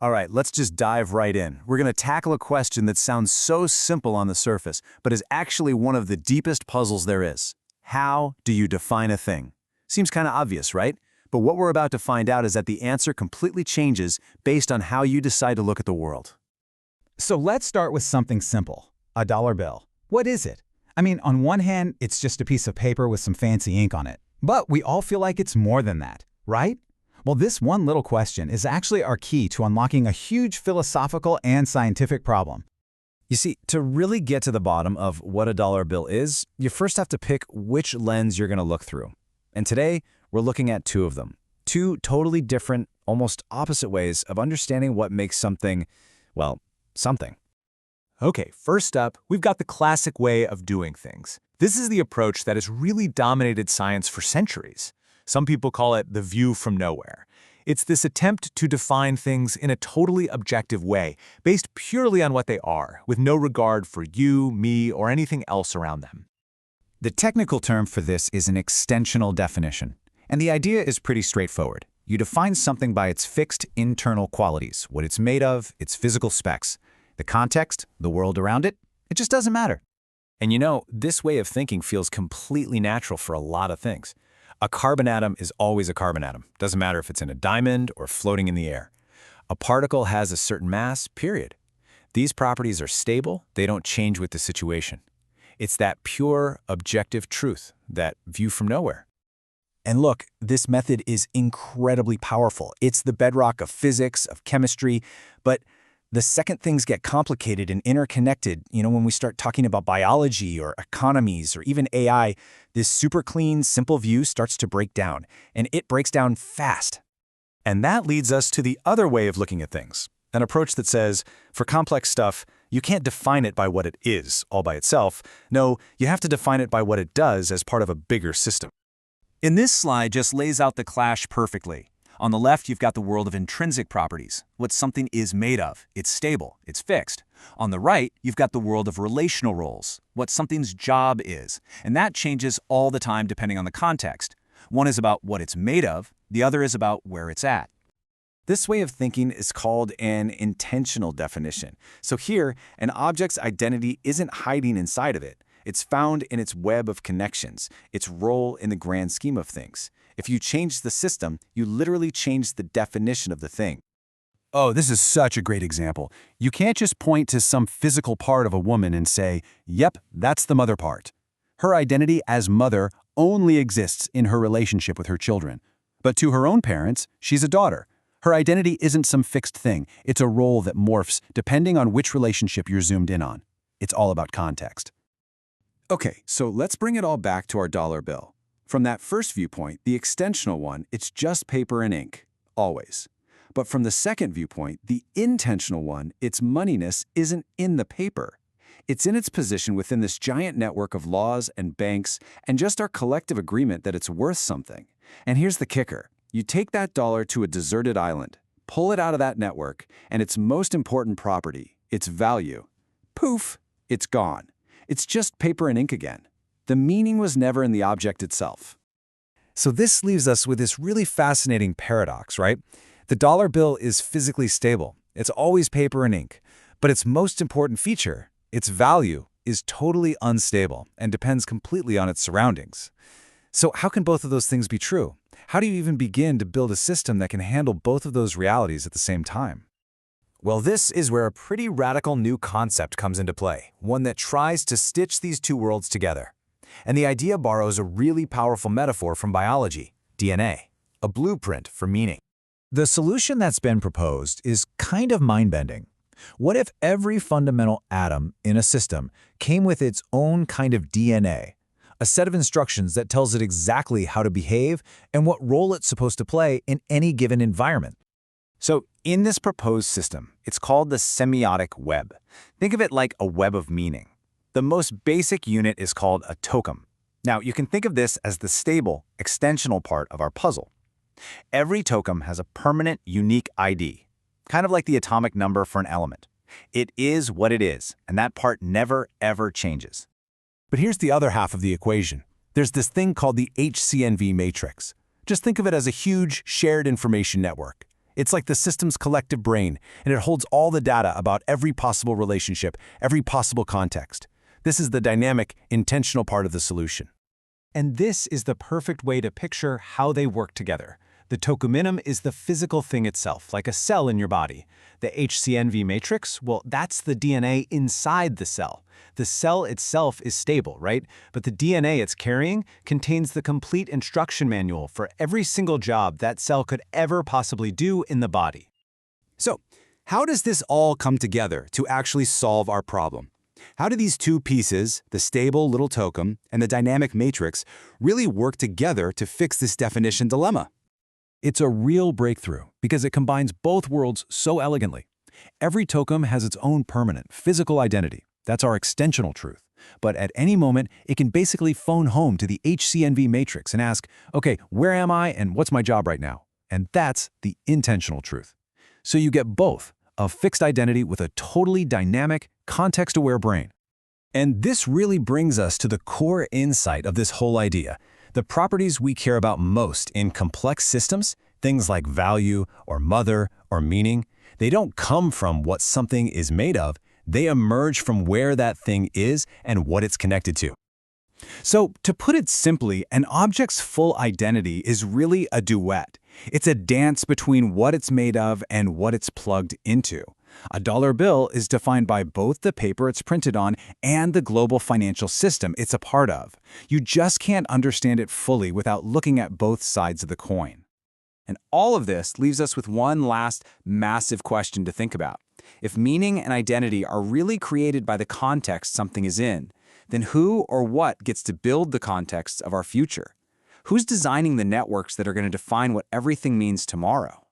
All right, let's just dive right in. We're going to tackle a question that sounds so simple on the surface, but is actually one of the deepest puzzles there is. How do you define a thing? Seems kind of obvious, right? But what we're about to find out is that the answer completely changes based on how you decide to look at the world. So let's start with something simple, a dollar bill. What is it? I mean, on one hand, it's just a piece of paper with some fancy ink on it. But we all feel like it's more than that, right? Well, this one little question is actually our key to unlocking a huge philosophical and scientific problem. You see, to really get to the bottom of what a dollar bill is, you first have to pick which lens you're going to look through. And today, we're looking at two of them. Two totally different, almost opposite ways of understanding what makes something, well, something. Okay, first up, we've got the classic way of doing things. This is the approach that has really dominated science for centuries. Some people call it the view from nowhere. It's this attempt to define things in a totally objective way, based purely on what they are, with no regard for you, me, or anything else around them. The technical term for this is an extensional definition. And the idea is pretty straightforward. You define something by its fixed internal qualities, what it's made of, its physical specs. The context, the world around it, it just doesn't matter. And you know, this way of thinking feels completely natural for a lot of things. A carbon atom is always a carbon atom. Doesn't matter if it's in a diamond or floating in the air. A particle has a certain mass, period. These properties are stable, they don't change with the situation. It's that pure, objective truth, that view from nowhere. And look, this method is incredibly powerful. It's the bedrock of physics, of chemistry, but the second things get complicated and interconnected, when we start talking about biology or economies or even AI, this super clean, simple view starts to break down, and it breaks down fast. And that leads us to the other way of looking at things, an approach that says, for complex stuff, you can't define it by what it is, all by itself. No, you have to define it by what it does as part of a bigger system. In this slide just lays out the clash perfectly. On the left, you've got the world of intrinsic properties, what something is made of. It's stable, it's fixed. On the right, you've got the world of relational roles, what something's job is. And that changes all the time depending on the context. One is about what it's made of, the other is about where it's at. This way of thinking is called an intentional definition. So here, an object's identity isn't hiding inside of it. It's found in its web of connections, its role in the grand scheme of things. If you change the system, you literally change the definition of the thing. Oh, this is such a great example. You can't just point to some physical part of a woman and say, yep, that's the mother part. Her identity as mother only exists in her relationship with her children. But to her own parents, she's a daughter. Her identity isn't some fixed thing. It's a role that morphs depending on which relationship you're zoomed in on. It's all about context. Okay, so let's bring it all back to our dollar bill. From that first viewpoint, the extensional one, it's just paper and ink, always. But from the second viewpoint, the intentional one, its moneyness isn't in the paper. It's in its position within this giant network of laws and banks and just our collective agreement that it's worth something. And here's the kicker. You take that dollar to a deserted island, pull it out of that network, and its most important property, its value, poof, it's gone. It's just paper and ink again. The meaning was never in the object itself. So this leaves us with this really fascinating paradox, right? The dollar bill is physically stable. It's always paper and ink. But its most important feature, its value, is totally unstable and depends completely on its surroundings. So how can both of those things be true? How do you even begin to build a system that can handle both of those realities at the same time? Well, this is where a pretty radical new concept comes into play, one that tries to stitch these two worlds together. And the idea borrows a really powerful metaphor from biology, DNA, a blueprint for meaning. The solution that's been proposed is kind of mind-bending. What if every fundamental atom in a system came with its own kind of DNA, a set of instructions that tells it exactly how to behave and what role it's supposed to play in any given environment? So in this proposed system, it's called the semiotic web. Think of it like a web of meaning. The most basic unit is called a token. Now, you can think of this as the stable, extensional part of our puzzle. Every token has a permanent, unique ID, kind of like the atomic number for an element. It is what it is, and that part never, ever changes. But here's the other half of the equation. There's this thing called the HCNV matrix. Just think of it as a huge, shared information network. It's like the system's collective brain, and it holds all the data about every possible relationship, every possible context. This is the dynamic, intentional part of the solution. And this is the perfect way to picture how they work together. The tokuminum is the physical thing itself, like a cell in your body. The HCNV matrix, well, that's the DNA inside the cell. The cell itself is stable, right? But the DNA it's carrying contains the complete instruction manual for every single job that cell could ever possibly do in the body. So, how does this all come together to actually solve our problem? How do these two pieces, the stable little tokum and the dynamic matrix, really work together to fix this definition dilemma? It's a real breakthrough because it combines both worlds so elegantly. Every tokum has its own permanent, physical identity. That's our extensional truth. But at any moment, it can basically phone home to the HCNV matrix and ask, okay, where am I and what's my job right now? And that's the intentional truth. So you get both, a fixed identity with a totally dynamic, context-aware brain. And this really brings us to the core insight of this whole idea. The properties we care about most in complex systems, things like value or mother or meaning, they don't come from what something is made of, they emerge from where that thing is and what it's connected to. So, to put it simply, an object's full identity is really a duet. It's a dance between what it's made of and what it's plugged into. A dollar bill is defined by both the paper it's printed on and the global financial system it's a part of. You just can't understand it fully without looking at both sides of the coin. And all of this leaves us with one last massive question to think about. If meaning and identity are really created by the context something is in, then who or what gets to build the context of our future? Who's designing the networks that are going to define what everything means tomorrow?